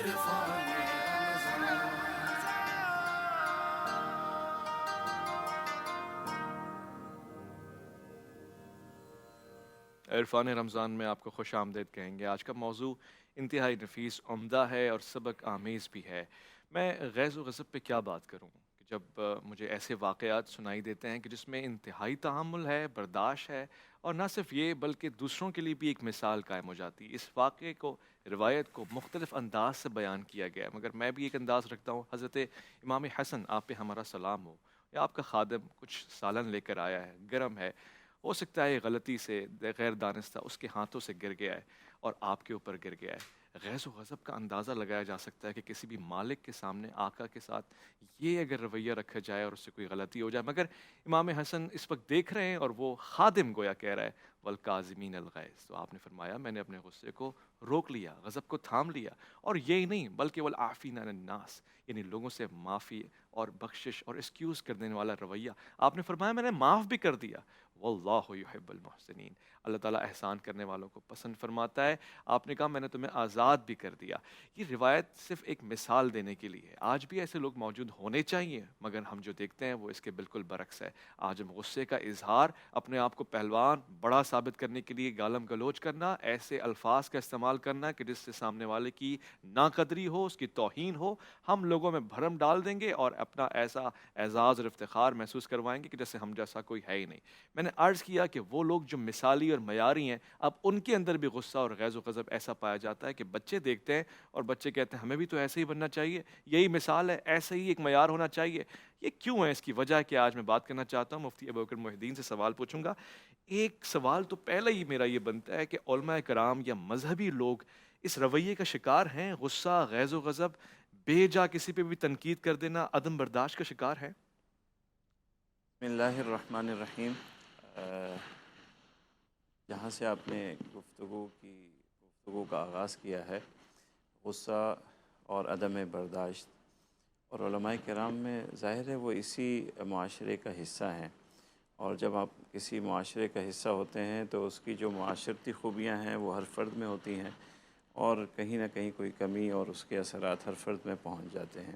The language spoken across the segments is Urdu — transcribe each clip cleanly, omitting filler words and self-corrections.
عرفان رمضان میں آپ کو خوش آمدید کہیں گے۔ آج کا موضوع انتہائی نفیس، عمدہ ہے اور سبق آمیز بھی ہے۔ میں غیظ و غضب پہ کیا بات کروں کہ جب مجھے ایسے واقعات سنائی دیتے ہیں کہ جس میں انتہائی تحمل ہے، برداشت ہے، اور نہ صرف یہ بلکہ دوسروں کے لیے بھی ایک مثال قائم ہو جاتی ہے۔ اس واقعے کو، روایت کو مختلف انداز سے بیان کیا گیا ہے، مگر میں بھی ایک انداز رکھتا ہوں۔ حضرت امام حسن، آپ پہ ہمارا سلام ہو، یا آپ کا خادم کچھ سالن لے کر آیا ہے، گرم ہے، ہو سکتا ہے غلطی سے، غیر دانستہ اس کے ہاتھوں سے گر گیا ہے اور آپ کے اوپر گر گیا ہے۔ غیظ و غضب کا اندازہ لگایا جا سکتا ہے کہ کسی بھی مالک کے سامنے، آقا کے ساتھ یہ اگر رویہ رکھا جائے اور اس سے کوئی غلطی ہو جائے، مگر امام حسن اس وقت دیکھ رہے ہیں اور وہ خادم گویا کہہ رہا ہے والکاظمین الغیظ، تو آپ نے فرمایا میں نے اپنے غصے کو روک لیا، غضب کو تھام لیا، اور یہی نہیں بلکہ والعافین عن الناس، یعنی لوگوں سے معافی اور بخشش اور ایکسکیوز کر دینے والا رویہ۔ آپ نے فرمایا میں نے معاف بھی کر دیا، واللہ یحب المحسنین، اللہ تعالیٰ احسان کرنے والوں کو پسند فرماتا ہے۔ آپ نے کہا میں نے تمہیں آزاد بھی کر دیا۔ یہ روایت صرف ایک مثال دینے کے لیے ہے، آج بھی ایسے لوگ موجود ہونے چاہیے، مگر ہم جو دیکھتے ہیں وہ اس کے بالکل برعکس ہے۔ آج ہم غصے کا اظہار، اپنے آپ کو پہلوان بڑا ثابت کرنے کے لیے گالم گلوچ کرنا، ایسے الفاظ کا استعمال کرنا کہ جس سے سامنے والے کی ناقدری ہو، اس کی توہین ہو، ہم لوگوں میں بھرم ڈال دیں گے اور اپنا ایسا اعزاز اور افتخار محسوس کروائیں گے کہ جیسے ہم جیسا کوئی ہے ہی نہیں۔ میں نے عرض کیا کہ وہ لوگ جو مثالی اور معیاری ہیں، اب ان کے اندر بھی غصہ اور غیظ و غضب ایسا پایا جاتا ہے کہ بچے دیکھتے ہیں اور بچے کہتے ہیں ہمیں بھی تو ایسے ہی بننا چاہیے، یہی مثال ہے، ایسے ہی ایک معیار ہونا چاہیے۔ یہ کیوں ہے؟ اس کی وجہ کہ آج میں بات کرنا چاہتا ہوں، مفتی ابوبکر محی الدین سے سوال پوچھوں گا۔ ایک سوال تو پہلے ہی میرا یہ بنتا ہے کہ علماء کرام یا مذہبی لوگ اس رویے کا شکار ہیں؟ غصہ، غیظ و غضب، بے جا کسی پہ بھی تنقید کر دینا، عدم برداشت کا شکار ہے؟ بسم اللہ الرحمن الرحیم۔ جہاں سے آپ نے گفتگو کا آغاز کیا ہے، غصہ اور عدم برداشت، اور علماء کرام میں ظاہر ہے وہ اسی معاشرے کا حصہ ہیں، اور جب آپ کسی معاشرے کا حصہ ہوتے ہیں تو اس کی جو معاشرتی خوبیاں ہیں وہ ہر فرد میں ہوتی ہیں، اور کہیں نہ کہیں کوئی کمی اور اس کے اثرات ہر فرد میں پہنچ جاتے ہیں۔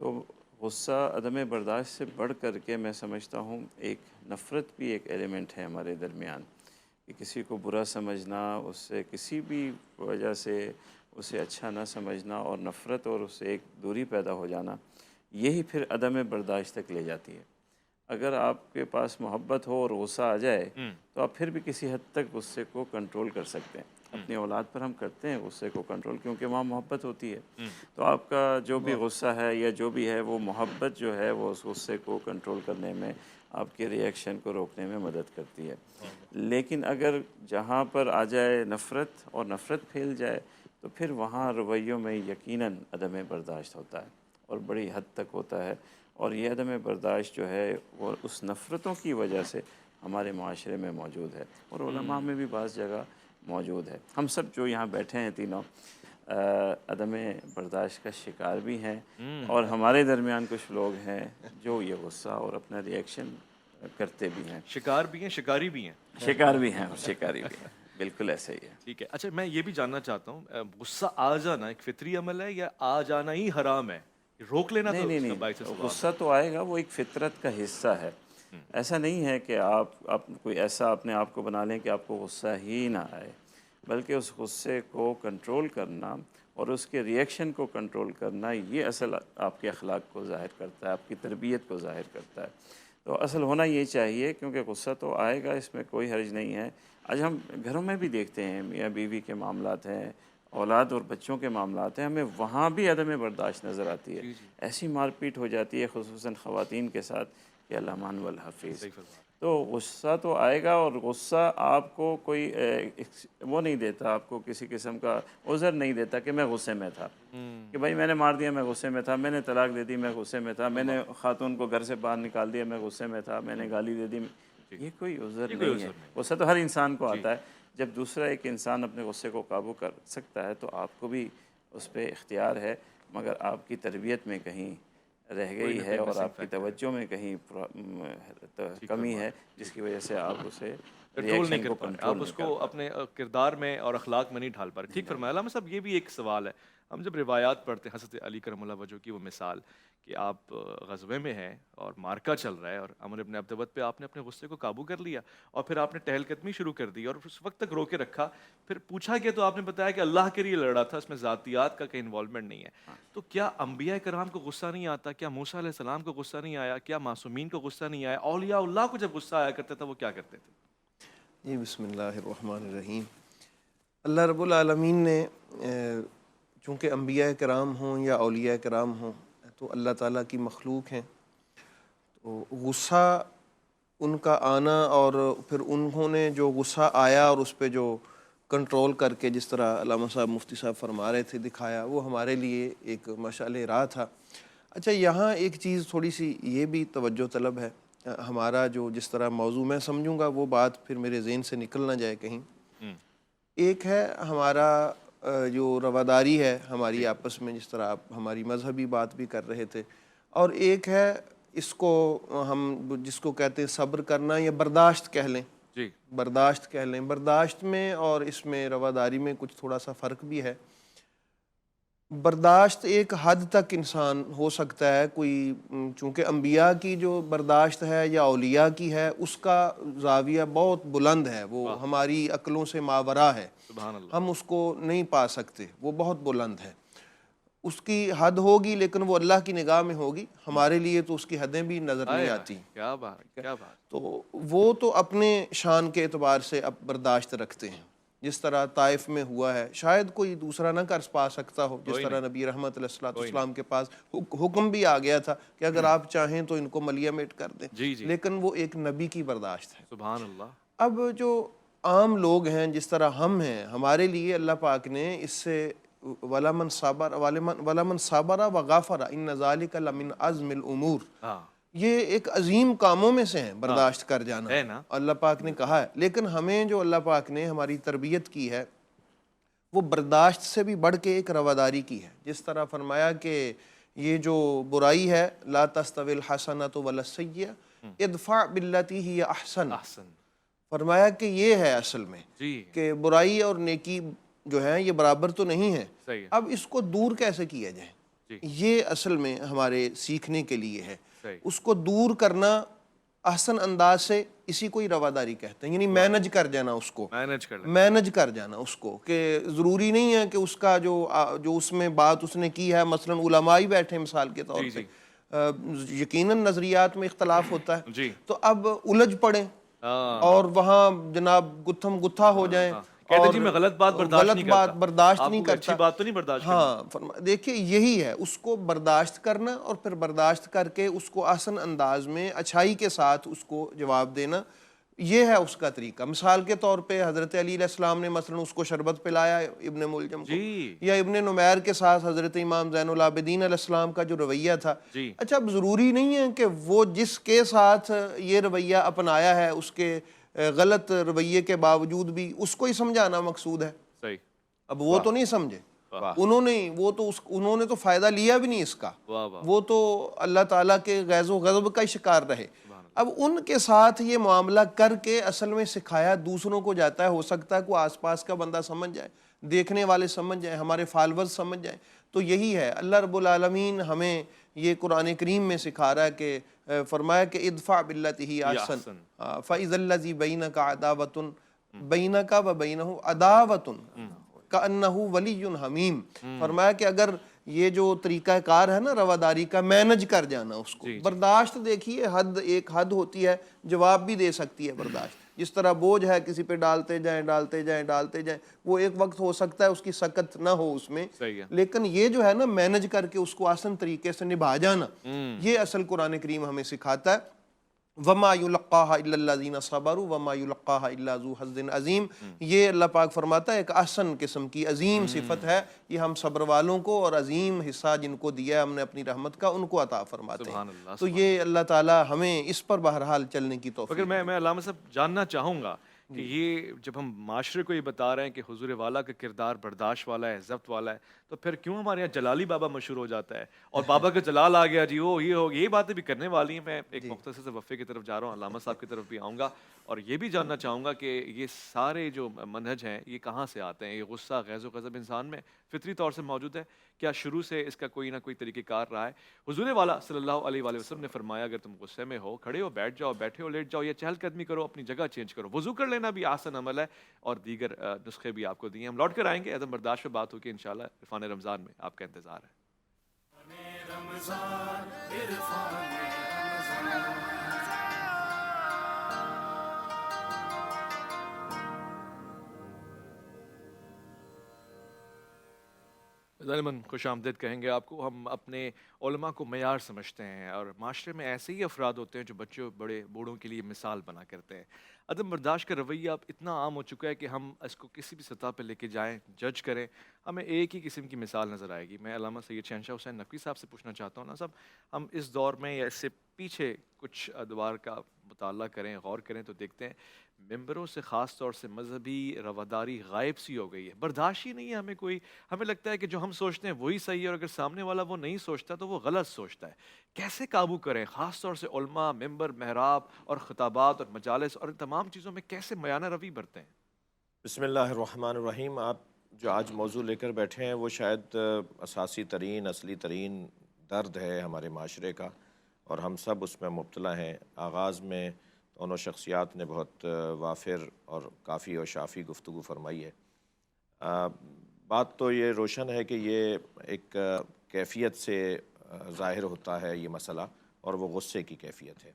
تو غصہ، عدم برداشت سے بڑھ کر کے میں سمجھتا ہوں ایک نفرت بھی ایک ایلیمنٹ ہے ہمارے درمیان، کہ کسی کو برا سمجھنا، اس سے کسی بھی وجہ سے اسے اچھا نہ سمجھنا، اور نفرت اور اس سے ایک دوری پیدا ہو جانا، یہی پھر عدم برداشت تک لے جاتی ہے۔ اگر آپ کے پاس محبت ہو اور غصہ آ جائے تو آپ پھر بھی کسی حد تک غصے کو کنٹرول کر سکتے ہیں۔ اپنی اولاد پر ہم کرتے ہیں غصے کو کنٹرول، کیونکہ وہاں محبت ہوتی ہے۔ تو آپ کا جو بھی غصہ ہے یا جو بھی ہے، وہ محبت جو ہے وہ اس غصے کو کنٹرول کرنے میں، آپ کے ری ایکشن کو روکنے میں مدد کرتی ہے۔ لیکن اگر جہاں پر آ جائے نفرت اور نفرت پھیل جائے تو پھر وہاں رویوں میں یقیناً عدم برداشت ہوتا ہے، اور بڑی حد تک ہوتا ہے، اور یہ عدم برداشت جو ہے وہ اس نفرتوں کی وجہ سے ہمارے معاشرے میں موجود ہے، اور علماء میں بھی بعض جگہ موجود ہے۔ ہم سب جو یہاں بیٹھے ہیں تینوں عدم برداشت کا شکار بھی ہیں، اور ہمارے درمیان کچھ لوگ ہیں جو یہ غصہ اور اپنا ری ایکشن کرتے بھی ہیں، شکار بھی ہیں، شکاری بھی ہیں۔ شکار بھی ہیں اور شکاری بھی ہیں، بالکل ایسے ہی ہے۔ ٹھیک ہے، اچھا میں یہ بھی جاننا چاہتا ہوں، غصہ آ جانا ایک فطری عمل ہے یا آ جانا ہی حرام ہے؟ روک لینا نہیں تو نہیں اس کا باعث نہیں، ثواب غصہ تو آئے گا، وہ ایک فطرت کا حصہ ہے۔ ایسا نہیں ہے کہ آپ کوئی ایسا اپنے آپ کو بنا لیں کہ آپ کو غصہ ہی نہ آئے، بلکہ اس غصے کو کنٹرول کرنا اور اس کے ری ایکشن کو کنٹرول کرنا، یہ اصل آپ کے اخلاق کو ظاہر کرتا ہے، آپ کی تربیت کو ظاہر کرتا ہے۔ تو اصل ہونا یہ چاہیے، کیونکہ غصہ تو آئے گا، اس میں کوئی حرج نہیں ہے۔ آج ہم گھروں میں بھی دیکھتے ہیں، میاں بیوی کے معاملات ہیں، اولاد اور بچوں کے معاملات ہیں، ہمیں وہاں بھی عدم برداشت نظر آتی ہے۔ جی جی، ایسی مار پیٹ ہو جاتی ہے خصوصاً خواتین کے ساتھ کہ اللہ مان والحفیظ۔ صحیح فرما رہے تو غصہ تو آئے گا، اور غصہ آپ کو کوئی وہ نہیں دیتا، آپ کو کسی قسم کا عذر نہیں دیتا کہ میں غصے میں تھا، ہیں۔ کہ بھائی میں نے مار دیا، میں غصے میں تھا، میں نے طلاق دے دی، میں غصے میں تھا، میں نے اللہ، خاتون کو گھر سے باہر نکال دیا، میں غصے میں تھا، میں نے گالی دے دی۔ جی، یہ کوئی عذر یہ کوئی نہیں ہے۔ عذر نہیں۔ غصہ تو ہر انسان کو جی، آتا ہے۔ جب دوسرا ایک انسان اپنے غصے کو قابو کر سکتا ہے تو آپ کو بھی اس پہ اختیار ہے، مگر آپ کی تربیت میں کہیں رہ کوئی نہ گئی ہے، کوئی اور مسنگ آپ کی فیکٹر ہے۔ توجہ میں کہیں ٹھیک کمی فرما ہے، رہے ہیں، جی جس کی جی، وجہ سے آپ اسے ری کنٹرول نہیں ایکشن کر کو پا رہے، کنٹرول آپ نہیں اس کو کر پاتے۔ اپنے کردار میں اور اخلاق میں نہیں ڈھال پا رہے۔ نہیں ٹھیک ڈال فرمایا۔ پاتے۔ علامہ صاحب یہ بھی ایک سوال ہے، ہم جب روایات پڑھتے ہیں حضرت علی کرم اللہ وجہ کی وہ مثال کہ آپ غزوے میں ہیں اور مارکا چل رہا ہے اور عمر ابن عبدوت پہ آپ نے اپنے غصے کو قابو کر لیا اور پھر آپ نے ٹہل قدمی شروع کر دی اور اس وقت تک رو کے رکھا، پھر پوچھا گیا تو آپ نے بتایا کہ اللہ کے لیے لڑا تھا، اس میں ذاتیات کا کوئی انوالومنٹ نہیں ہے. تو کیا انبیاء کرام کو غصہ نہیں آتا؟ کیا موسیٰ علیہ السلام کو غصہ نہیں آیا؟ کیا معصومین کو غصہ نہیں آیا؟ اولیاء اللہ کو جب غصہ آیا کرتا تھا وہ کیا کرتے تھے؟ جی بسم اللہ الرحمن الرحیم. اللہ رب العالمین نے چونکہ انبیاء کرام ہوں یا اولیاء کرام ہوں تو اللہ تعالیٰ کی مخلوق ہیں، تو غصہ ان کا آنا اور پھر انہوں نے جو غصہ آیا اور اس پہ جو کنٹرول کر کے جس طرح علامہ صاحب مفتی صاحب فرما رہے تھے دکھایا، وہ ہمارے لیے ایک مشعل راہ تھا. اچھا یہاں ایک چیز تھوڑی سی یہ بھی توجہ طلب ہے، ہمارا جو جس طرح موضوع میں سمجھوں گا وہ بات پھر میرے ذہن سے نکل نہ جائے کہیں. ایک ہے ہمارا جو رواداری ہے ہماری آپس میں، جس طرح آپ ہماری مذہبی بات بھی کر رہے تھے، اور ایک ہے اس کو ہم جس کو کہتے ہیں صبر کرنا یا برداشت کہہ لیں. جی برداشت کہہ لیں. برداشت میں اور اس میں رواداری میں کچھ تھوڑا سا فرق بھی ہے. برداشت ایک حد تک انسان ہو سکتا ہے، کوئی چونکہ انبیاء کی جو برداشت ہے یا اولیاء کی ہے اس کا زاویہ بہت بلند ہے، وہ ہماری عقلوں سے ماورا ہے، سبحان اللہ. ہم اس کو نہیں پا سکتے، وہ بہت بلند ہے. اس کی حد ہوگی لیکن وہ اللہ کی نگاہ میں ہوگی، ہمارے لیے تو اس کی حدیں بھی نظر نہیں آتی. کیا بات کیا بات. تو وہ تو اپنے شان کے اعتبار سے اب برداشت رکھتے ہیں، جس طرح طائف میں ہوا ہے شاید کوئی دوسرا نہ کر پا سکتا ہو. جس طرح نبی رحمت علیہ السلام کے پاس حکم بھی آ گیا تھا کہ اگر آپ چاہیں تو ان کو ملیمیٹ کر دیں، لیکن وہ ایک نبی کی برداشت ہے. سبحان اللہ. اب جو عام لوگ ہیں جس طرح ہم ہیں، ہمارے لیے اللہ پاک نے اس سے وَلَمَنْ صَبَرَ وَغَفَرَ إِنَّ ذَلِكَ لَمِنْ عَزْمِ الْأُمُورِ، یہ ایک عظیم کاموں میں سے ہیں برداشت کر جانا، اللہ پاک نے کہا ہے. لیکن ہمیں جو اللہ پاک نے ہماری تربیت کی ہے وہ برداشت سے بھی بڑھ کے ایک رواداری کی ہے. جس طرح فرمایا کہ یہ جو برائی ہے لا تستوی الحسنۃ ولا السیئۃ ادفع باللتی ہی احسن، فرمایا کہ یہ ہے اصل میں کہ برائی اور نیکی جو ہے یہ برابر تو نہیں ہے. اب اس کو دور کیسے کیا جائے، یہ اصل میں ہمارے سیکھنے کے لیے ہے. اس کو دور کرنا احسن انداز سے اسی کو ہی رواداری کہتے ہیں، یعنی مینج کر جانا، اس کو مینج کر جانا اس کو، کہ ضروری نہیں ہے کہ اس کا جو اس میں بات اس نے کی ہے، مثلا علماء ہی بیٹھے مثال کے طور پہ، یقیناً نظریات میں اختلاف ہوتا ہے، تو اب الجھ پڑیں اور وہاں جناب گتھم گتھا ہو جائیں اور میں غلط بات برداشت نہیں کرتا. اچھی بات تو نہیں برداشت. ہاں دیکھیے یہی ہے، اس کو برداشت کرنا اور پھر برداشت کر کے اس کو آسن انداز میں اچھائی کے ساتھ اس کو جواب دینا، یہ ہے اس کا طریقہ. مثال کے طور پہ حضرت علی علیہ السلام نے مثلا اس کو شربت پلایا ابن ملجم کو، یا ابن نمیر کے ساتھ حضرت امام زین العابدین علیہ السلام کا جو رویہ تھا. اچھا اب ضروری نہیں ہے کہ وہ جس کے ساتھ یہ رویہ اپنایا ہے اس کے غلط رویے کے باوجود بھی اس کو ہی سمجھانا مقصود ہے. اب وہ تو نہیں سمجھے، انہوں نے تو فائدہ لیا بھی نہیں اس کا، وہ تو اللہ تعالیٰ کے غیظ و غضب کا ہی شکار رہے. اب ان کے ساتھ یہ معاملہ کر کے اصل میں سکھایا دوسروں کو جاتا ہے. ہو سکتا ہے کوئی آس پاس کا بندہ سمجھ جائے، دیکھنے والے سمجھ جائیں، ہمارے فالورز سمجھ جائیں. تو یہی ہے اللہ رب العالمین ہمیں یہ قرآن کریم میں سکھا رہا ہے کہ فرمایا کہ ادفع باللتی ہی احسن فاذا الذی بینک عداوۃ بینک و بینہ عداوۃ کأنہ ولی حمیم. فرمایا کہ اگر یہ جو طریقہ کار ہے نا رواداری کا، مینج کر جانا اس کو. برداشت دیکھیے ایک حد ہوتی ہے، جواب بھی دے سکتی ہے برداشت. جس طرح بوجھ ہے کسی پہ ڈالتے جائیں، وہ ایک وقت ہو سکتا ہے اس کی سکت نہ ہو اس میں، لیکن یہ جو ہے نا مینج کر کے اس کو آسان طریقے سے نبھا جانا، یہ اصل قرآن کریم ہمیں سکھاتا ہے. وَمَا يُلَقَّاهَا إِلَّا الَّذِينَ صَبَرُوا وَمَا يُلَقَّاهَا إِلَّا ذُو حَظٍّ عَظِيمٍ. یہ اللہ پاک فرماتا ہے ایک احسن قسم کی عظیم صفت ہے، یہ ہم صبر والوں کو اور عظیم حصہ جن کو دیا ہے ہم نے اپنی رحمت کا ان کو عطا فرماتے ہیں. تو یہ اللہ تعالیٰ ہمیں اس پر بہرحال چلنے کی توفیق. اگر میں علامہ صاحب جاننا چاہوں گا کہ یہ جب ہم معاشرے کو یہ بتا رہے ہیں کہ حضور والا کا کردار برداشت والا ہے، ضبط والا ہے، تو پھر کیوں ہمارے یہاں جلالی بابا مشہور ہو جاتا ہے اور بابا کا جلال آ گیا جی، وہ یہ ہو، یہ باتیں بھی کرنے والی ہیں. میں ایک جی مختصر سے وقفے کی طرف جا رہا ہوں، علامہ صاحب کی طرف بھی آؤں گا اور یہ بھی جاننا چاہوں گا کہ یہ سارے جو منہج ہیں یہ کہاں سے آتے ہیں؟ یہ غصہ، غیظ و غضب انسان میں فطری طور سے موجود ہے، کیا شروع سے اس کا کوئی نہ کوئی طریقہ کار رہا ہے؟ حضور والا صلی اللہ علیہ وآلہ وسلم نے فرمایا اگر تم غصے میں ہو، کھڑے ہو بیٹھ جاؤ، بیٹھے ہو لیٹ جاؤ، یا چہل قدمی کرو، اپنی جگہ چینج کرو. وضو کر لینا بھی آسان عمل ہے اور دیگر نسخے بھی آپ کو دیے. ہم لوٹ کر آئیں گے، عدم برداشت پہ بات ہوگی انشاءاللہ. عرفان رمضان میں آپ کا انتظار ہے. ظالماً خوش آمدید کہیں گے آپ کو. ہم اپنے علماء کو معیار سمجھتے ہیں اور معاشرے میں ایسے ہی افراد ہوتے ہیں جو بچوں بڑے بوڑھوں کے لیے مثال بنا کرتے ہیں. عدم برداشت کا رویہ اب اتنا عام ہو چکا ہے کہ ہم اس کو کسی بھی سطح پہ لے کے جائیں، جج کریں، ہمیں ایک ہی قسم کی مثال نظر آئے گی. میں علامہ سید شہنشاہ حسین نقوی صاحب سے پوچھنا چاہتا ہوں نا صاحب، ہم اس دور میں یا اس سے پیچھے کچھ ادوار کا مطالعہ کریں، غور کریں تو دیکھتے ہیں ممبروں سے خاص طور سے مذہبی رواداری غائب سی ہو گئی ہے. برداشت ہی نہیں ہے ہمیں کوئی. ہمیں لگتا ہے کہ جو ہم سوچتے ہیں وہی صحیح ہے اور اگر سامنے والا وہ نہیں سوچتا تو وہ غلط سوچتا ہے. کیسے قابو کریں خاص طور سے علماء، ممبر، محراب اور خطابات اور مجالس اور ان تمام چیزوں میں کیسے میانہ روی برتیں؟ بسم اللہ الرحمن الرحیم. آپ جو آج موضوع لے کر بیٹھے ہیں وہ شاید اساسی ترین، اصلی ترین درد ہے ہمارے معاشرے کا، اور ہم سب اس میں مبتلا ہیں. آغاز میں دونوں شخصیات نے بہت وافر اور کافی اور شافی گفتگو فرمائی ہے. بات تو یہ روشن ہے کہ یہ ایک کیفیت سے ظاہر ہوتا ہے یہ مسئلہ، اور وہ غصے کی کیفیت ہے.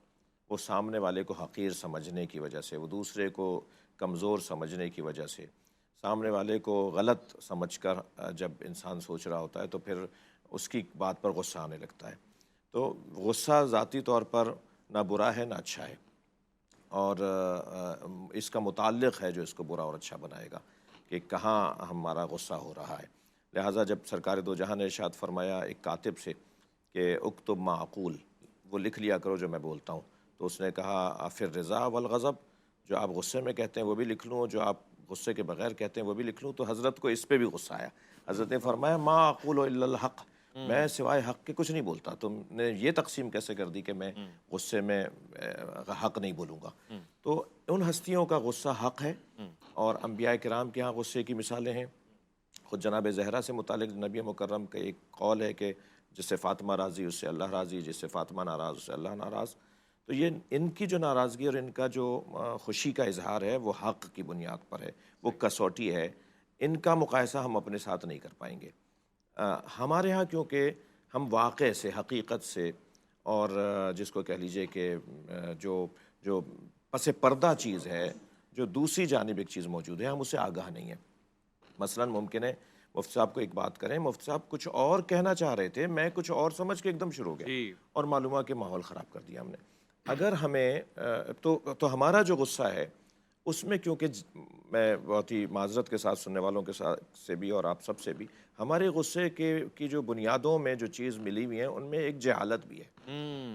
وہ سامنے والے کو حقیر سمجھنے کی وجہ سے، وہ دوسرے کو کمزور سمجھنے کی وجہ سے، سامنے والے کو غلط سمجھ کر جب انسان سوچ رہا ہوتا ہے تو پھر اس کی بات پر غصہ آنے لگتا ہے. تو غصہ ذاتی طور پر نہ برا ہے نہ اچھا ہے، اور اس کا متعلق ہے جو اس کو برا اور اچھا بنائے گا کہ کہاں ہمارا غصہ ہو رہا ہے. لہٰذا جب سرکار دو جہاں نے ارشاد فرمایا ایک کاتب سے کہ اکتب ما اقول، وہ لکھ لیا کرو جو میں بولتا ہوں، تو اس نے کہا افر رضا والغضب، جو آپ غصے میں کہتے ہیں وہ بھی لکھ لوں، جو آپ غصے کے بغیر کہتے ہیں وہ بھی لکھ لوں. تو حضرت کو اس پہ بھی غصہ آیا. حضرت نے فرمایا ما اقول الا الحق، میں سوائے حق کے کچھ نہیں بولتا. تم نے یہ تقسیم کیسے کر دی کہ میں غصے میں حق نہیں بولوں گا؟ تو ان ہستیوں کا غصہ حق ہے، اور انبیاء کرام کے ہاں غصے کی مثالیں ہیں. خود جناب زہرا سے متعلق نبی مکرم کا ایک قول ہے کہ جس سے فاطمہ راضی اس سے اللہ راضی، جس سے فاطمہ ناراض اس سے اللہ ناراض. تو یہ ان کی جو ناراضگی اور ان کا جو خوشی کا اظہار ہے وہ حق کی بنیاد پر ہے، وہ کسوٹی ہے. ان کا مقایسہ ہم اپنے ساتھ نہیں کر پائیں گے. ہمارے ہاں کیونکہ ہم واقع سے، حقیقت سے، اور جس کو کہہ لیجئے کہ جو پس پردہ چیز ہے، جو دوسری جانب ایک چیز موجود ہے، ہم اسے آگاہ نہیں ہیں. مثلا ممکن ہے مفتی صاحب کو ایک بات کریں، مفتی صاحب کچھ اور کہنا چاہ رہے تھے، میں کچھ اور سمجھ کے ایک دم شروع ہو گیا جی اور معلوم ہوا کہ ماحول خراب کر دیا ہم نے. اگر ہمیں تو ہمارا جو غصہ ہے اس میں، کیونکہ میں بہت ہی معذرت کے ساتھ سننے والوں کے ساتھ سے بھی اور آپ سب سے بھی، ہمارے غصے کی جو بنیادوں میں جو چیز ملی ہوئی ہیں ان میں ایک جہالت بھی ہے.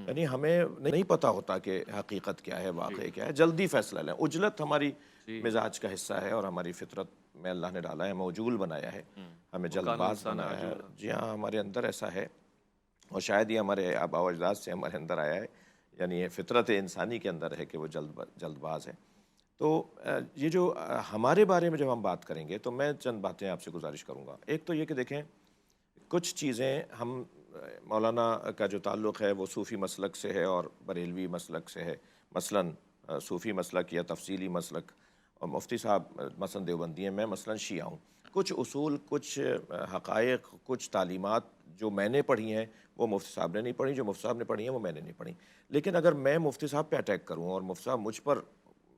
یعنی ہمیں نہیں پتہ ہوتا کہ حقیقت کیا ہے، واقع کیا ہے. جلدی فیصلہ لیں. عجلت ہماری مزاج کا حصہ ہے اور ہماری فطرت میں اللہ نے ڈالا ہے، موجول بنایا ہے، ہمیں جلد باز بنایا ہے. جی ہاں، ہمارے اندر ایسا ہے، اور شاید یہ ہمارے آباء و اجداد سے ہمارے اندر آیا ہے. یعنی یہ فطرت انسانی کے اندر ہے کہ وہ جلد باز ہے. تو یہ جو ہمارے بارے میں جب ہم بات کریں گے تو میں چند باتیں آپ سے گزارش کروں گا. ایک تو یہ کہ دیکھیں، کچھ چیزیں ہم، مولانا کا جو تعلق ہے وہ صوفی مسلک سے ہے اور بریلوی مسلک سے ہے. مثلا صوفی مسلک یا تفصیلی مسلک، اور مفتی صاحب مثلا دیوبندی ہیں، میں مثلا شیعہ ہوں. کچھ اصول، کچھ حقائق، کچھ تعلیمات جو میں نے پڑھی ہیں وہ مفتی صاحب نے نہیں پڑھی، جو مفتی صاحب نے پڑھی ہیں وہ میں نے نہیں پڑھی. لیکن اگر میں مفتی صاحب پہ اٹیک کروں اور مفتی صاحب مجھ پر،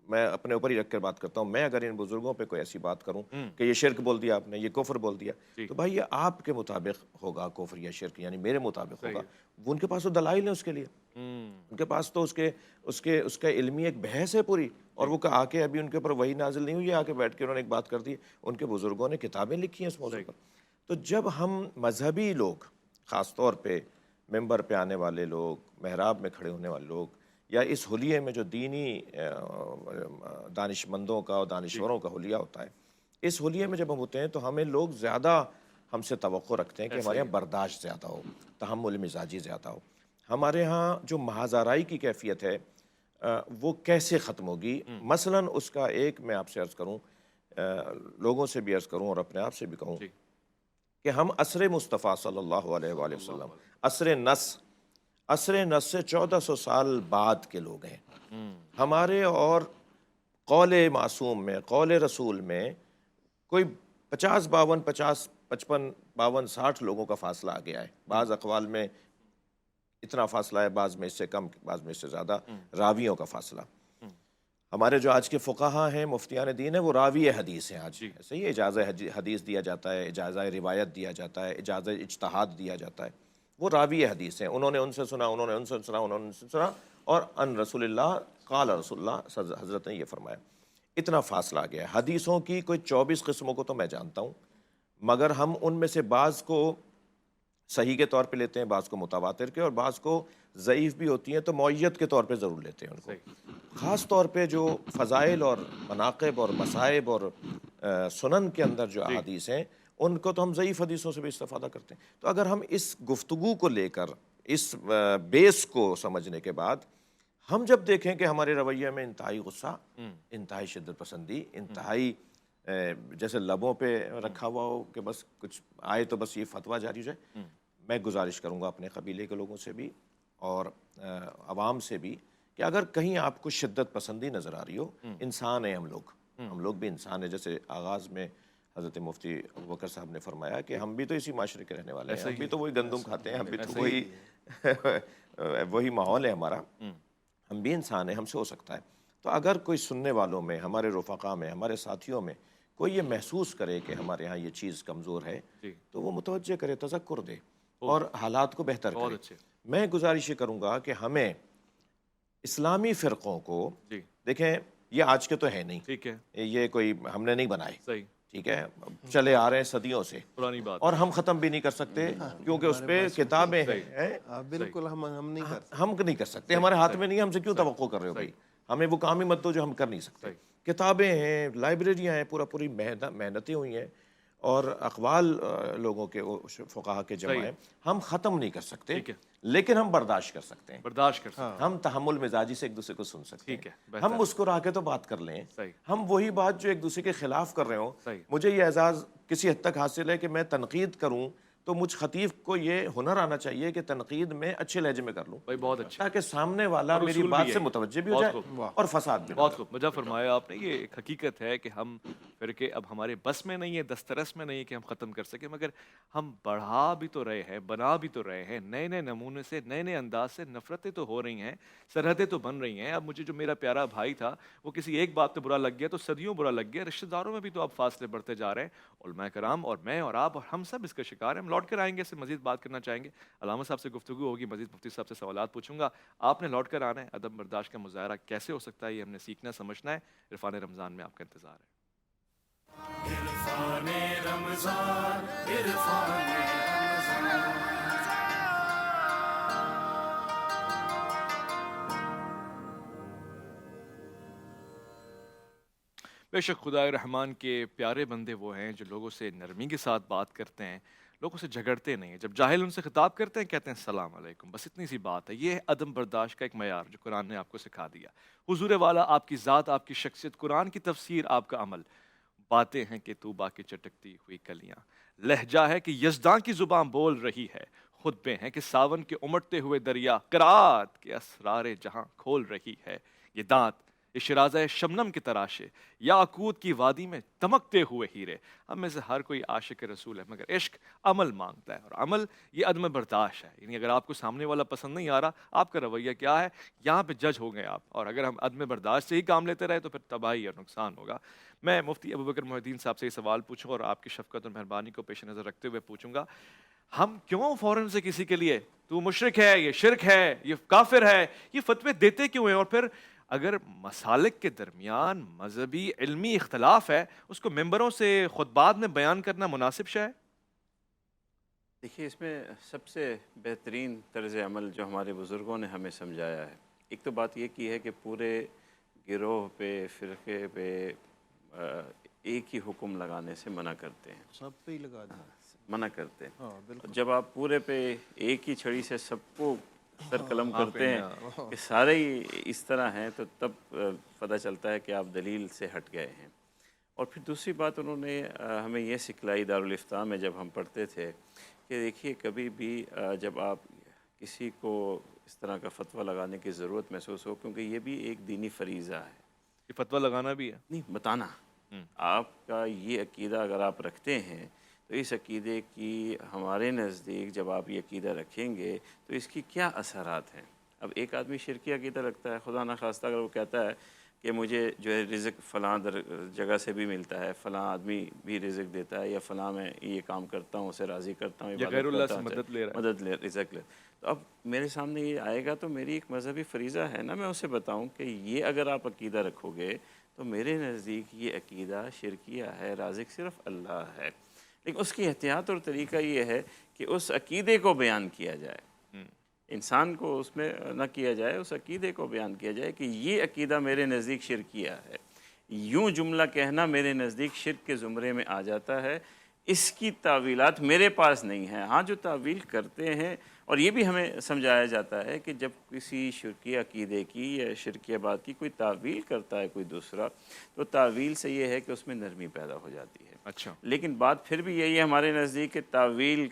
میں اپنے اوپر ہی رکھ کر بات کرتا ہوں، میں اگر ان بزرگوں پہ کوئی ایسی بات کروں کہ یہ شرک بول دیا آپ نے، یہ کفر بول دیا، تو بھائی یہ آپ کے مطابق ہوگا کفر یا شرک، یعنی میرے مطابق ہوگا. وہ ان کے پاس تو دلائل ہیں اس کے لیے، ان کے پاس تو اس کا علمی ایک بحث ہے پوری، اور وہ آ کے ابھی ان کے اوپر وہی نازل نہیں ہوئی، آ کے بیٹھ کے انہوں نے ایک بات کر دی. ان کے بزرگوں نے کتابیں لکھی ہیں اس موضوع پر. تو جب ہم مذہبی لوگ، خاص طور پہ ممبر پہ آنے والے لوگ، محراب میں کھڑے ہونے والے لوگ، یا اس حلیے میں جو دینی دانشمندوں کا اور دانشوروں کا حلیہ ہوتا ہے، اس حلیے میں جب ہم ہوتے ہیں تو ہمیں لوگ زیادہ ہم سے توقع رکھتے ہیں کہ ہمارے یہاں برداشت زیادہ ہو، تحمل مزاجی زیادہ ہو. ہمارے ہاں جو محض آرائی کی کیفیت ہے وہ کیسے ختم ہوگی؟ مثلاً اس کا ایک میں آپ سے عرض کروں، لوگوں سے بھی عرض کروں اور اپنے آپ سے بھی کہوں کہ ہم عصر مصطفیٰ صلی اللہ علیہ وآلہ وسلم، عصر نس سے 1400 سال بعد کے لوگ ہیں. ہمارے اور قول معصوم میں، قول رسول میں کوئی 50 52 50 55 52 60 لوگوں کا فاصلہ آ گیا ہے. بعض اقوال میں اتنا فاصلہ ہے، بعض میں اس سے کم، بعض میں اس سے زیادہ راویوں کا فاصلہ. ہمارے جو آج کے فقہا ہیں، مفتیان دین ہیں، وہ راوی حدیث ہیں. آج ایسے ہی اجازہ حدیث دیا جاتا ہے، اجازہ روایت دیا جاتا ہے، اجازہ اجتہاد دیا جاتا ہے. وہ راوی حدیث ہیں، انہوں نے ان سے سنا، انہوں نے ان سے سنا، انہوں نے ان سے سنا، اور ان رسول اللہ قال رسول اللہ، حضرت نے یہ فرمایا. اتنا فاصلہ آ گیا ہے. حدیثوں کی کوئی 24 قسموں کو تو میں جانتا ہوں، مگر ہم ان میں سے بعض کو صحیح کے طور پہ لیتے ہیں، بعض کو متواتر کے، اور بعض کو ضعیف بھی ہوتی ہیں تو معیت کے طور پہ ضرور لیتے ہیں ان کو. خاص طور پہ جو فضائل اور مناقب اور مصائب اور سنن کے اندر جو احادیث ہیں، ان کو تو ہم ضعیف حدیثوں سے بھی استفادہ کرتے ہیں. تو اگر ہم اس گفتگو کو لے کر، اس بیس کو سمجھنے کے بعد، ہم جب دیکھیں کہ ہمارے رویے میں انتہائی غصہ، انتہائی شدت پسندی، انتہائی جیسے لبوں پہ رکھا ہوا ہو کہ بس کچھ آئے تو بس یہ فتویٰ جاری ہو جائے، میں گزارش کروں گا اپنے قبیلے کے لوگوں سے بھی اور عوام سے بھی کہ اگر کہیں آپ کو شدت پسندی نظر آ رہی ہو، انسان ہیں ہم لوگ بھی انسان ہیں. جیسے آغاز میں حضرت مفتی ابوبکر صاحب نے فرمایا کہ ہم بھی تو اسی معاشرے کے رہنے والے ہیں، ہم بھی تو وہی گندم کھاتے ہیں، ہم بھی تو وہی ماحول ہے ہمارا، ہم بھی انسان ہیں، ہم سے ہو سکتا ہے. تو اگر کوئی سننے والوں میں، ہمارے رفقا میں، ہمارے ساتھیوں میں کوئی یہ محسوس کرے کہ ہمارے ہاں یہ چیز کمزور ہے تو وہ متوجہ کرے، تذکر دے اور حالات کو بہتر کرے. میں گزارش یہ کروں گا کہ ہمیں اسلامی فرقوں کو، دیکھیں یہ آج کے تو ہے نہیں، یہ کوئی ہم نے نہیں بنائے، ٹھیک ہے، چلے آ رہے ہیں صدیوں سے، پرانی بات، اور ہم ختم بھی نہیں کر سکتے کیونکہ اس پہ کتابیں ہیں. بالکل ہم نہیں کر سکتے، ہمارے ہاتھ میں نہیں ہے. ہم سے کیوں توقع کر رہے ہو بھائی؟ ہمیں وہ کام ہی مت دو جو ہم کر نہیں سکتے. کتابیں ہیں، لائبریریاں ہیں، پوری محنتیں ہوئی ہیں، اور اقوال لوگوں کے فقہا کے جمع ہیں. ہم ختم نہیں کر سکتے لیکن ہم برداشت کر سکتے ہیں. ہم تحمل مزاجی سے ایک دوسرے کو سن سکتے ہیں. ہم مسکرا کے تو بات کر لیں. ہم وہی بات جو ایک دوسرے کے خلاف کر رہے ہوں، مجھے یہ اعزاز کسی حد تک حاصل ہے کہ میں تنقید کروں تو مجھ خطیب کو یہ ہنر آنا چاہیے کہ تنقید میں اچھے لہجے میں کر لوں، بہت اچھا، تاکہ سامنے والا میری بات سے متوجہ بھی ہو جائے اور فساد بھی. بہت خوب مجھے فرمایا آپ نے. یہ ایک حقیقت ہے کہ ہم فرقے اب ہمارے بس میں نہیں ہے، دسترس میں نہیں ہے کہ ہم ختم کر سکیں، مگر ہم بڑھا بھی تو رہے ہیں، بنا بھی تو رہے ہیں. نئے نئے نمونے سے، نئے نئے انداز سے نفرتیں تو ہو رہی ہیں، سرحدیں تو بن رہی ہیں. اب مجھے جو میرا پیارا بھائی تھا وہ کسی ایک بات پہ برا لگ گیا تو صدیوں برا لگ گیا. رشتہ داروں میں بھی تو اب فاصلے بڑھتے جا رہے ہیں. علماء کرام اور میں اور آپ اور ہم سب اس کا شکار ہیں. ہم لوٹ کر آئیں گے، اس سے مزید بات کرنا چاہیں گے. علامہ صاحب سے گفتگو ہوگی، مزید مفتی صاحب سے سوالات پوچھوں گا. آپ نے لوٹ کر آنا ہے. عدم برداشت کا مظاہرہ کیسے ہو سکتا ہے، یہ ہم نے سیکھنا سمجھنا ہے. عرفان رمضان میں آپ کا انتظار ہے. عرفان رمضان، عرفان رمضان. بے شک خدا رحمان کے پیارے بندے وہ ہیں جو لوگوں سے نرمی کے ساتھ بات کرتے ہیں، لوگوں سے جھگڑتے نہیں. جب جاہل ان سے خطاب کرتے ہیں کہتے ہیں السلام علیکم، بس اتنی سی بات ہے. یہ عدم برداشت کا ایک معیار جو قرآن نے آپ کو سکھا دیا. حضور والا آپ کی ذات، آپ کی شخصیت، قرآن کی تفسیر، آپ کا عمل. باتیں ہیں کہ طوبا کی چٹکتی ہوئی کلیاں، لہجہ ہے کہ یزداں کی زبان بول رہی ہے، خطبے ہیں کہ ساون کے امٹتے ہوئے دریا، قرات کے اسرار جہاں کھول رہی ہے. یہ دانت یہ شرازہ شبنم کے تراشے، یاقوت کی وادی میں دمکتے ہوئے ہیرے. ہم میں سے ہر کوئی عاشق رسول ہے، مگر عشق عمل مانگتا ہے، اور عمل یہ عدم برداشت ہے. یعنی اگر آپ کو سامنے والا پسند نہیں آ رہا، آپ کا رویہ کیا ہے، یہاں پہ جج ہو گئے آپ. اور اگر ہم عدم برداشت سے ہی کام لیتے رہے تو پھر تباہی اور نقصان ہوگا. میں مفتی ابوبکر محی الدین صاحب سے یہ سوال پوچھوں اور آپ کی شفقت اور مہربانی کو پیش نظر رکھتے ہوئے پوچھوں گا، ہم کیوں فوراً سے کسی کے لیے تو مشرک ہے، یہ شرک ہے، یہ کافر ہے، یہ فتوے دیتے کیوں ہیں؟ اور پھر اگر مسالک کے درمیان مذہبی علمی اختلاف ہے، اس کو ممبروں سے خطبات میں بیان کرنا مناسب شے ہے؟ دیکھیے، اس میں سب سے بہترین طرز عمل جو ہمارے بزرگوں نے ہمیں سمجھایا ہے، ایک تو بات یہ کی ہے کہ پورے گروہ پہ فرقے پہ ایک ہی حکم لگانے سے منع کرتے ہیں، سب پہ ہی لگا دیں. منع کرتے ہیں. ہاں بالکل. جب آپ پورے پہ ایک ہی چھڑی سے سب کو سر قلم کرتے ہیں کہ سارے ہی اس طرح ہیں، تو تب پتہ چلتا ہے کہ آپ دلیل سے ہٹ گئے ہیں. اور پھر دوسری بات انہوں نے ہمیں یہ سکھلائی دارالافتاء میں جب ہم پڑھتے تھے کہ دیکھیے کبھی بھی جب آپ کسی کو اس طرح کا فتویٰ لگانے کی ضرورت محسوس ہو، کیونکہ یہ بھی ایک دینی فریضہ ہے، یہ فتویٰ لگانا بھی ہے. نہیں بتانا آپ کا یہ عقیدہ اگر آپ رکھتے ہیں تو اس عقیدے کی ہمارے نزدیک جب آپ یہ عقیدہ رکھیں گے تو اس کی کیا اثرات ہیں. اب ایک آدمی شرکی عقیدہ رکھتا ہے، خدا نخواستہ اگر وہ کہتا ہے کہ مجھے جو ہے رزق فلاں جگہ سے بھی ملتا ہے، فلاں آدمی بھی رزق دیتا ہے، یا فلاں میں یہ کام کرتا ہوں اسے راضی کرتا ہوں، یا غیر اللہ سے عبادت مدد لے رہا ہے. مدد لے رزق لے، تو اب میرے سامنے یہ آئے گا تو میری ایک مذہبی فریضہ ہے نا، میں اسے بتاؤں کہ یہ اگر آپ عقیدہ رکھو گے تو میرے نزدیک یہ عقیدہ شرکیہ ہے، رازق صرف اللہ ہے. لیکن اس کی احتیاط اور طریقہ یہ ہے کہ اس عقیدے کو بیان کیا جائے، انسان کو اس میں نہ کیا جائے، اس عقیدے کو بیان کیا جائے کہ یہ عقیدہ میرے نزدیک شرکیہ ہے. یوں جملہ کہنا میرے نزدیک شرک کے زمرے میں آ جاتا ہے. اس کی تعویلات میرے پاس نہیں ہیں. ہاں جو تعویل کرتے ہیں، اور یہ بھی ہمیں سمجھایا جاتا ہے کہ جب کسی شرکی عقیدے کی یا شرکیہ بات کی کوئی تعویل کرتا ہے کوئی دوسرا، تو تعویل سے یہ ہے کہ اس میں نرمی پیدا ہو جاتی ہے. اچھا. لیکن بات پھر بھی یہی ہے ہمارے نزدیک کہ تعویل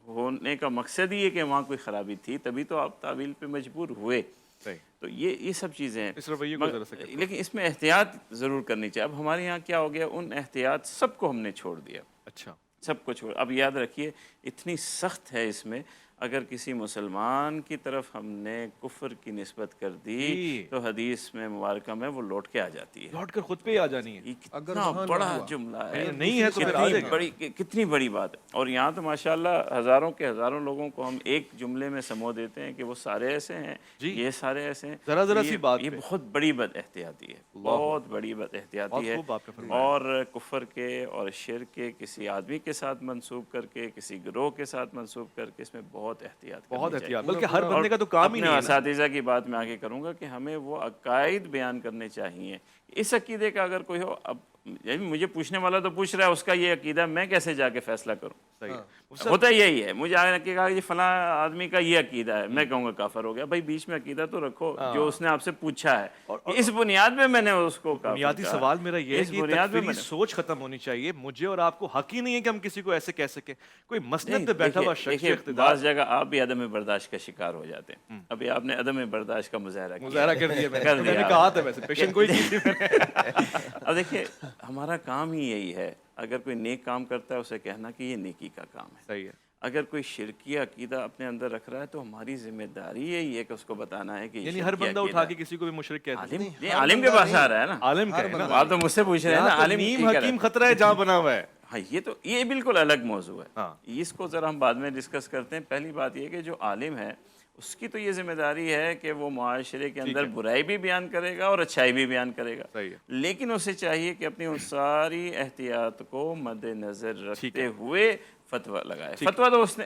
ہونے کا مقصد ہی ہے کہ وہاں کوئی خرابی تھی، تبھی تو آپ تعویل پہ مجبور ہوئے. صحیح. تو یہ سب چیزیں ہیں. اس رویے کو ذرا سے لیکن اس میں احتیاط ضرور کرنی چاہیے. اب ہمارے یہاں کیا ہو گیا، ان احتیاط سب کو ہم نے چھوڑ دیا. اچھا. سب کو چھوڑ. اب یاد رکھیے اتنی سخت ہے اس میں، اگر کسی مسلمان کی طرف ہم نے کفر کی نسبت کر دی تو حدیث میں مبارکہ میں وہ لوٹ کے آ جاتی ہے، لوٹ کر خود پہ ہی آ جانی ہے. یہ کتنا بڑا جملہ ہے، نہیں ہے تو پھر آ جائے گا. کتنی بڑی بات ہے. اور یہاں تو ماشاءاللہ ہزاروں کے ہزاروں لوگوں کو ہم ایک جملے میں سمو دیتے ہیں کہ وہ سارے ایسے ہیں، یہ سارے ایسے ہیں. ذرا سی بات یہ بہت بڑی بد احتیاطی ہے، بہت بڑی بد احتیاطی ہے. اور کفر کے اور شرک کے کسی آدمی کے ساتھ منسوب کر کے، کسی گروہ کے ساتھ منسوب کر کے اس میں بہت احتیاط بلکہ ہر بندے کا تو کام ہی نہیں ہے. اساتذہ کی بات میں آگے کروں گا کہ ہمیں وہ عقائد بیان کرنے چاہیے. اس عقیدے کا اگر کوئی ہو، اب یعنی مجھے پوچھنے والا تو پوچھ رہا ہے اس کا یہ عقیدہ، میں کیسے جا کے فیصلہ کروں؟ ہوتا یہی ہے. مجھے آگے کہا کہ فلاں آدمی کا یہ عقیدہ ہے، میں کہوں گا کافر ہو گیا. بھائی بیچ میں عقیدہ تو رکھو جو اس نے آپ سے پوچھا ہے. اس بنیاد میں میں نے اس کو کہا. بنیادی سوال میرا یہ ہے کہ تکفیری سوچ ختم ہونی چاہیے. مجھے اور آپ کو حق ہی نہیں ہے کہ ہم کسی کو ایسے کہہ سکیں. کوئی مسند پہ بیٹھا ہوا شخص اقتدار، بعض جگہ آپ بھی عدم برداشت کا شکار ہو جاتے ہیں. ابھی آپ نے عدم برداشت کا مظاہرہ کر دیا. میں نے کہا تھا ویسے پیشنٹ کوئی چیز نہیں. اب دیکھیے ہمارا کام ہی یہی ہے، اگر کوئی نیک کام کرتا ہے اسے کہنا کہ یہ نیکی کا کام ہے. صحیح ہے. اگر کوئی شرکی عقیدہ اپنے اندر رکھ رہا ہے تو ہماری ذمہ داری یہی ہے کہ اس کو بتانا ہے کہ یعنی ہر بندہ اٹھا کے کسی کو بھی مشرک کہتا ہے. عالم کے پاس آ رہا ہے نا، عالم کا ہے نا. آپ تو مجھ سے پوچھ رہے ہیں نا عالم حکیم خطرہ ہے جہاں بنا ہوا ہے. ہاں یہ بالکل الگ موضوع ہے. اس کو ذرا ہم بعد میں ڈسکس کرتے ہیں. پہلی بات یہ کہ جو عالم ہے اس کی تو یہ ذمہ داری ہے کہ وہ معاشرے کے اندر برائی بھی بیان کرے گا اور اچھائی بھی بیان کرے گا. لیکن اسے چاہیے کہ اپنی ان ساری احتیاط کو مد نظر رکھتے ہوئے فتویٰ لگائے. فتویٰ تو اس نے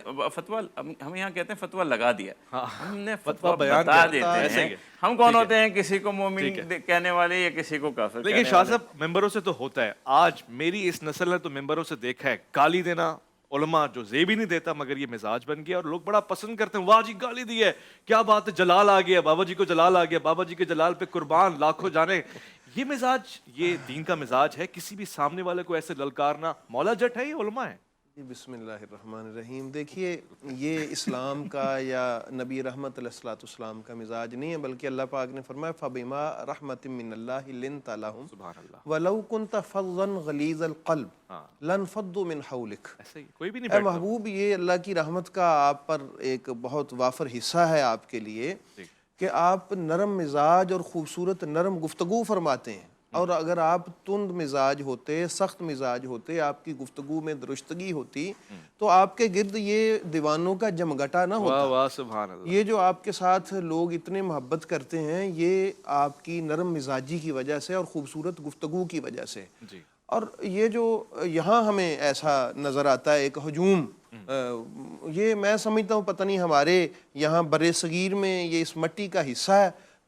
ہم یہاں کہتے ہیں فتویٰ لگا دیا، ہم نے فتویٰ بتا دیتے ہیں. ہم کون ہوتے ہیں کسی کو مومن کہنے والے یا کسی کو کافر کہنے والے؟ لیکن شاہ صاحب ممبروں سے تو ہوتا ہے. آج میری اس نسل نے تو ممبروں سے دیکھا ہے گالی دینا. علماء جو زیب ہی نہیں دیتا مگر یہ مزاج بن گیا اور لوگ بڑا پسند کرتے ہیں. واہ جی گالی دی ہے، کیا بات ہے، جلال آ گیا، بابا جی کو جلال آ گیا، بابا جی کے جلال پہ قربان لاکھوں جانے. یہ مزاج، یہ دین کا مزاج ہے. کسی بھی سامنے والے کو ایسے للکارنا. مولا جٹ ہے یہ علماء ہے. بسم اللہ الرحمن الرحیم. دیکھیے یہ اسلام کا یا نبی رحمت علیہ الصلوۃ والسلام کا مزاج نہیں ہے، بلکہ اللہ پاک نے فرمایا فَبِمَا رَحْمَةٍ مِّنَ اللَّهِ لِنْتَ لَهُمْ سبحان اللہ. وَلَوْ كُنْتَ فَظًّا غَلِيظَ الْقَلْبِ لَانفَضُّوا مِنْ حَوْلِكَ. ایسے ہی کوئی بھی نہیں اے بیٹھتا. محبوب یہ اللہ کی رحمت کا آپ پر ایک بہت وافر حصہ ہے آپ کے لیے کہ آپ نرم مزاج اور خوبصورت نرم گفتگو فرماتے ہیں. اور اگر آپ تند مزاج ہوتے، سخت مزاج ہوتے، آپ کی گفتگو میں درستگی ہوتی تو آپ کے گرد یہ دیوانوں کا جمگٹا نہ ہوتا. واہ سبحان اللہ. یہ جو آپ کے ساتھ لوگ اتنے محبت کرتے ہیں یہ آپ کی نرم مزاجی کی وجہ سے اور خوبصورت گفتگو کی وجہ سے. اور یہ جو یہاں ہمیں ایسا نظر آتا ہے ایک ہجوم، یہ میں سمجھتا ہوں پتہ نہیں ہمارے یہاں برِ صغیر میں یہ اس مٹی کا حصہ ہے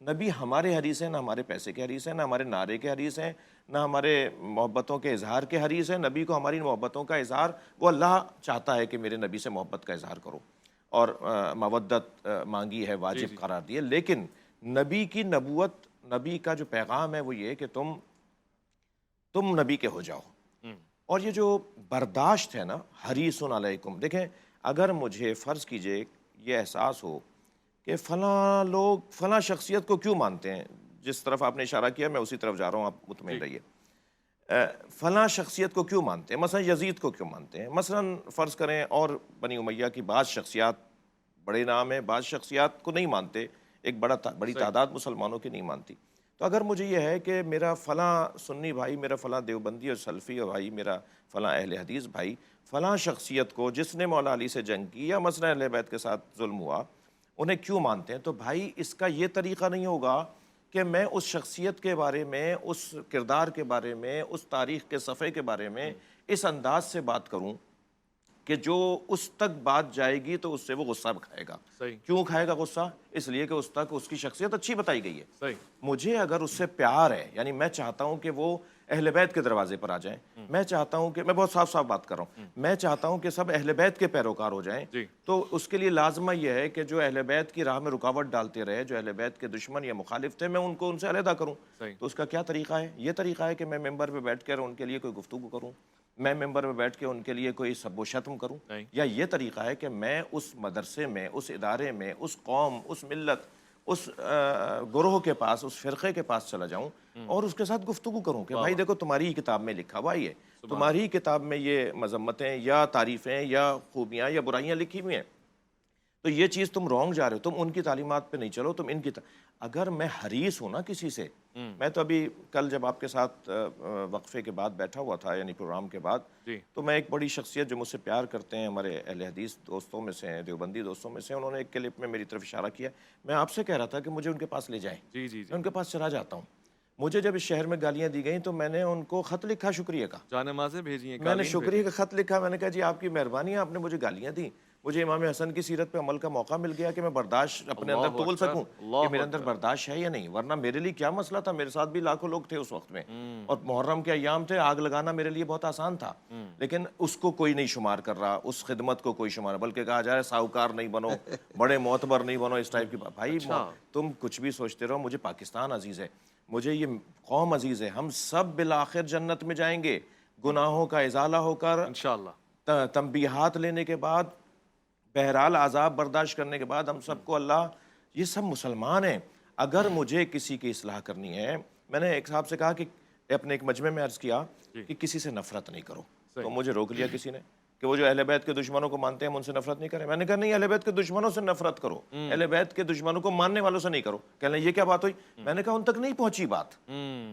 نبی ہمارے حریث ہیں، نہ ہمارے پیسے کے حریث ہیں، نہ ہمارے نعرے کے حریث ہیں، نہ ہمارے محبتوں کے اظہار کے حریث ہیں۔ نبی کو ہماری محبتوں کا اظہار، وہ اللہ چاہتا ہے کہ میرے نبی سے محبت کا اظہار کرو، اور مودت مانگی ہے، واجب قرار دی ہے۔ لیکن نبی کی نبوت، نبی کا جو پیغام ہے وہ یہ کہ تم نبی کے ہو جاؤ۔ اور یہ جو برداشت ہے نا، حریص علیکم، دیکھیں اگر مجھے فرض کیجئے یہ احساس ہو کہ فلاں لوگ فلاں شخصیت کو کیوں مانتے ہیں، جس طرف آپ نے اشارہ کیا میں اسی طرف جا رہا ہوں، آپ مطمئن رہیے، فلاں شخصیت کو کیوں مانتے ہیں، مثلا یزید کو کیوں مانتے ہیں، مثلا فرض کریں اور بنی امیہ کی بعض شخصیات، بڑے نام ہیں، بعض شخصیات کو نہیں مانتے، ایک بڑی تعداد مسلمانوں کی نہیں مانتی۔ تو اگر مجھے یہ ہے کہ میرا فلاں سنی بھائی، میرا فلاں دیوبندی اور سلفی اور بھائی، میرا فلاں اہل حدیث بھائی فلاں شخصیت کو جس نے مولا علی سے جنگ کی یا مثلا اہل بیت کے ساتھ ظلم ہوا، انہیں کیوں مانتے ہیں، تو بھائی اس کا یہ طریقہ نہیں ہوگا کہ میں اس شخصیت کے بارے میں، اس کردار کے بارے میں، اس تاریخ کے صفحے کے بارے میں اس انداز سے بات کروں کہ جو اس تک بات جائے گی تو اس سے وہ غصہ کھائے گا۔ کیوں کھائے گا غصہ؟ اس لیے کہ اس تک اس کی شخصیت اچھی بتائی گئی ہے۔ مجھے اگر اس سے پیار ہے، یعنی میں چاہتا ہوں کہ وہ اہل بیت کے دروازے پر آ جائیں، میں چاہتا ہوں کہ، میں بہت صاف بات کر رہا ہوں، میں چاہتا ہوں کہ سب اہل بیت کے پیروکار ہو جائیں، تو اس کے لیے لازمہ یہ ہے کہ جو اہل بیت کی راہ میں رکاوٹ ڈالتے رہے، جو اہل بیت کے دشمن یا مخالف تھے، میں ان سے علیحدہ کروں۔ تو اس کا کیا طریقہ ہے؟ یہ طریقہ ہے کہ میں ممبر پہ بیٹھ کر ان کے لیے کوئی گفتگو کروں، میں ممبر پہ بیٹھ کے ان کے لیے کوئی سب و شتم کروں، یا یہ طریقہ ہے کہ میں اس مدرسے میں، اس ادارے میں، اس قوم، اس ملت، اس گروہ کے پاس، اس فرقے کے پاس چلا جاؤں اور اس کے ساتھ گفتگو کروں کہ بھائی دیکھو تمہاری ہی کتاب میں لکھا ہوا ہے، تمہاری ہی کتاب میں یہ مذمتیں یا تعریفیں یا خوبیاں یا برائیاں لکھی ہوئی ہیں، تو یہ چیز تم رونگ جا رہے ہو، تم ان کی تعلیمات پہ نہیں چلو، تم ان کی اگر میں حریص ہوں نا کسی سے، میں تو ابھی کل جب آپ کے ساتھ وقفے کے بعد بیٹھا ہوا تھا، یعنی پروگرام کے بعد، تو میں ایک بڑی شخصیت جو مجھ سے پیار کرتے ہیں، ہمارے اہل حدیث دوستوں میں سے ہیں، دیوبندی دوستوں میں سے، انہوں نے ایک کلپ میں میری طرف اشارہ کیا، میں آپ سے کہہ رہا تھا کہ مجھے ان کے پاس لے جائیں، میں ان کے پاس چلا جاتا ہوں۔ مجھے جب اس شہر میں گالیاں دی گئیں تو میں نے ان کو خط لکھا شکریہ کا، جانمازیں بھیجی ہیں، میں نے شکریہ کا خط لکھا، میں نے کہا جی آپ کی مہربانی ہے، آپ نے مجھے گالیاں دی، مجھے امام حسن کی سیرت پہ عمل کا موقع مل گیا کہ میں برداشت اپنے اندر تول سکوں کہ میرے اندر برداشت ہے یا نہیں، ورنہ میرے لیے کیا مسئلہ تھا، میرے ساتھ بھی لاکھوں لوگ تھے اس وقت میں، اور محرم کے ایام تھے، آگ لگانا میرے لیے بہت آسان تھا، لیکن اس کو کوئی نہیں شمار کر رہا، اس خدمت کو کوئی شمار، بلکہ کہا جائے ساہوکار نہیں بنو، بڑے معتبر نہیں بنو، اس ٹائپ کی بات۔ بھائی تم کچھ بھی سوچتے رہو، مجھے پاکستان عزیز ہے، مجھے یہ قوم عزیز ہے، ہم سب بالآخر جنت میں جائیں گے، گناہوں کا ازالہ ہو کر انشاءاللہ، تنبیہات لینے کے بعد، بہرحال عذاب برداشت کرنے کے بعد، ہم سب کو اللہ، یہ سب مسلمان ہیں۔ اگر مجھے کسی کی اصلاح کرنی ہے، میں نے ایک صاحب سے کہا کہ اپنے ایک مجمع میں عرض کیا کہ کسی سے نفرت نہیں کرو، تو مجھے روک لیا کسی نے کہ وہ جو اہل بیت کے دشمنوں کو مانتے ہیں ہم ان سے نفرت نہیں کریں، میں نے کہا نہیں، اہل بیت کے دشمنوں سے نفرت کرو، اہل بیت کے دشمنوں کو ماننے والوں سے نہیں کرو۔ کہنے یہ کیا بات ہوئی؟ میں نے کہا ان تک نہیں پہنچی بات،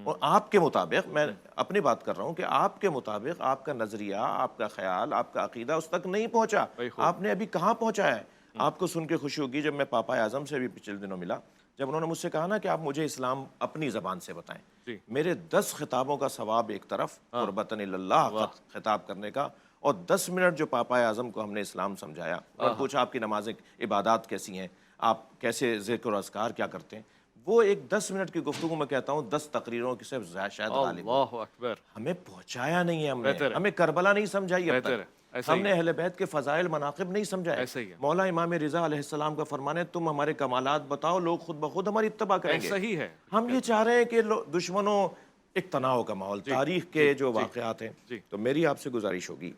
اور آپ کے مطابق، میں اپنی بات کر رہا ہوں کہ آپ کے مطابق آپ کا نظریہ، آپ کا خیال، آپ کا عقیدہ اس تک نہیں پہنچا، آپ نے ابھی کہاں پہنچایا ہے۔ آپ کو سن کے خوشی ہوگی، جب میں پاپا اعظم سے بھی پچھلے دنوں ملا، جب انہوں نے مجھ سے کہا نا کہ آپ مجھے اسلام اپنی زبان سے بتائیں، میرے 10 خطابوں کا ثواب ایک طرف، قربتاً اللہ خطاب کرنے کا، اور 10 منٹ جو پاپا اعظم کو ہم نے اسلام سمجھایا، اور پوچھا آپ کی نمازیں، عبادات کیسی ہیں، آپ کیسے ذکر و اذکار کیا کرتے ہیں، وہ ایک 10 منٹ کی گفتگو میں کہتا ہوں 10 تقریروں کی سے شاید غالب، اللہ اکبر، ہمیں پہنچایا نہیں ہے، ہمیں کربلا نہیں سمجھائی اب تک، ہم نے اہل بیت کے فضائل مناقب نہیں سمجھائے۔ مولا امام رضا علیہ السلام کا فرمان ہے تم ہمارے کمالات بتاؤ، لوگ خود بخود ہماری اتباع کریں گے۔ صحیح ہے، ہم یہ چاہ رہے ہیں کہ دشمنوں، ایک تناؤ کا ماحول، تاریخ کے جو واقعات ہیں، تو میری آپ سے گزارش ہوگی،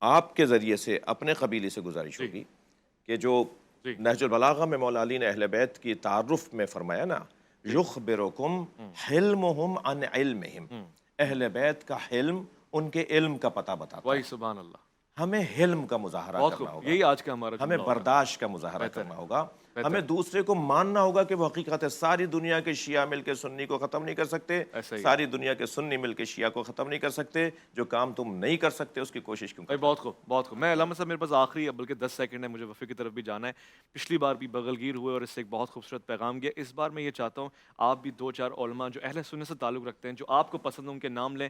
آپ کے ذریعے سے اپنے قبیلے سے گزارش ہوگی کہ جو نہج البلاغہ میں مولا علی نے اہل بیت کی تعارف میں فرمایا نا، یخبرکم حلمہم عن علمہم، اہل بیت کا حلم ان کے علم کا پتہ بتاتا ہے۔ سبحان اللہ، ہمیں حلم کا مظاہرہ کرنا ہوگا، یہی آج کا ہمارا، ہمیں برداشت کا مظاہرہ کرنا ہوگا، ہمیں دوسرے کو ماننا ہوگا کہ وہ حقیقت ہے۔ ساری دنیا کے شیعہ مل کے سنی کو ختم نہیں کر سکتے، ساری دنیا کے سنی مل کے شیعہ کو ختم نہیں کر سکتے، جو کام تم نہیں کر سکتے اس کی کوشش کیوں کرتے؟ بہت خوب، بہت خوب۔ میں علامہ صاحب میرے پاس آخری بلکہ 10 سیکنڈ ہے، مجھے وفے کی طرف بھی جانا ہے۔ پچھلی بار بھی بغل گیر ہوئے اور اس سے ایک بہت خوبصورت پیغام گیا، اس بار میں یہ چاہتا ہوں آپ بھی 2-4 علماء جو اہل سنت سے تعلق رکھتے ہیں، جو آپ کو پسند ہیں، ان کے نام لیں۔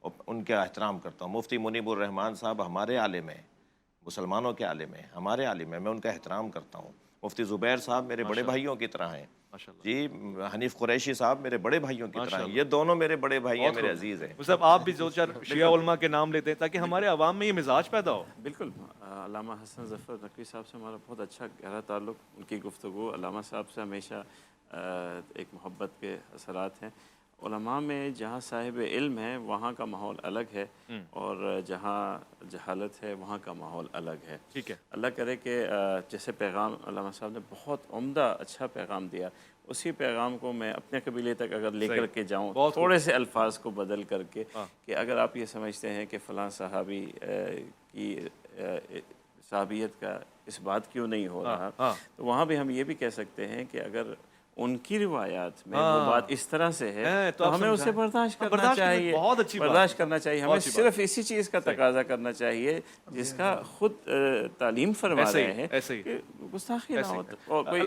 اور ان کا احترام کرتا ہوں. مفتی منیب الرحمان صاحب ہمارے عالم ہیں, مسلمانوں کے عالم ہیں, ہمارے عالم ہیں, میں ان کا احترام کرتا ہوں. مفتی زبیر صاحب میرے بڑے بھائیوں کی طرح ہیں. ماشاءاللہ. جی حنیف قریشی صاحب میرے بڑے بھائیوں کی طرح ہیں. ماشاءاللہ. یہ دونوں میرے بڑے بھائی ہیں, بہت میرے خوب. عزیز ہیں. صاحب آپ بھی دو چار شیعہ علماء کے نام لیتے ہیں تاکہ ہمارے عوام میں یہ مزاج پیدا ہو. بالکل. علامہ حسن ظفر نقوی صاحب سے ہمارا بہت اچھا گہرا تعلق. ان کی گفتگو علامہ صاحب سے ہمیشہ ایک محبت کے اثرات ہیں. علماء میں جہاں صاحب علم ہے وہاں کا ماحول الگ ہے, اور جہاں جہالت ہے وہاں کا ماحول الگ ہے. ٹھیک ہے. اللہ کرے کہ جیسے پیغام علامہ صاحب نے بہت عمدہ اچھا پیغام دیا, اسی پیغام کو میں اپنے قبیلے تک اگر لے کر کے جاؤں تھوڑے سے الفاظ کو بدل کر کے, کہ اگر آپ یہ سمجھتے ہیں کہ فلاں صحابی کی صحابیت کا اس بات کیوں نہیں ہو رہا, تو وہاں بھی ہم یہ بھی کہہ سکتے ہیں کہ اگر ان کی روایات میں وہ بات اس طرح سے ہے تو ہمیں اسے برداشت کرنا چاہیے. بہت اچھی بات. برداشت کرنا چاہیے. ہمیں صرف اسی چیز کا تقاضا کرنا چاہیے جس کا خود تعلیم فرما رہے ہیں کہ گستاخی نہ ہو, اور کوئی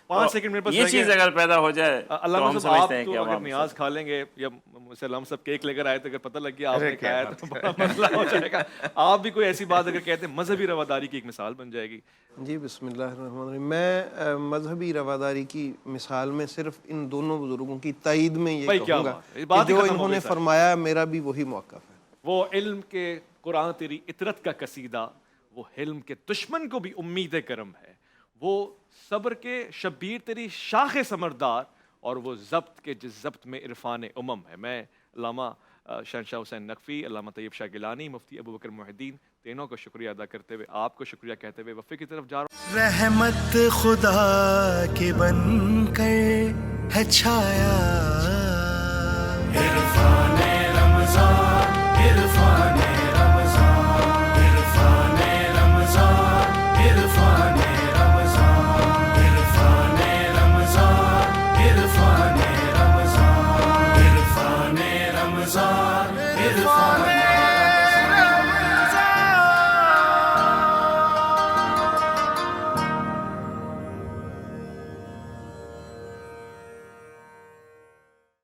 5 سیکنڈ میرے پاس یہ چیز اگر پیدا ہو جائے تو علامہ ہم صاحب آپ سمجھتے ہیں کہ تو اگر عوام نیاز کھا لیں گے یا مجھ سے علامہ صاحب کیک لے کر آئے تو اگر پتہ لگ گیا آپ نے کھایا تو بڑا مسئلہ ہو جائے گا. آپ بھی کوئی ایسی بات اگر کہتے ہیں مذہبی رواداری کی ایک مثال بن جائے گی. جی بسم اللہ الرحمن الرحیم. میں مذہبی رواداری کی مثال میں صرف ان دونوں بزرگوں کی تائید میں یہ کہوں گا کہ جو انہوں نے فرمایا میرا بھی وہی موقف ہے. وہ علم کے قرآن تیری اطرت کا قصیدہ, وہ علم کے دشمن کو بھی امید کرم ہے, وہ صبر کے شبیر تیری شاخ سمردار, اور وہ ضبط کے جس ضبط میں عرفان امم ہے. میں علامہ شہنشاہ حسین نقوی, علامہ طیب شاہ گیلانی, مفتی ابوبکر محی الدین, تینوں کو شکریہ ادا کرتے ہوئے آپ کو شکریہ کہتے ہوئے وفے کی طرف جا رہا ہوں. رحمت خدا کے بن کر ہے چھایا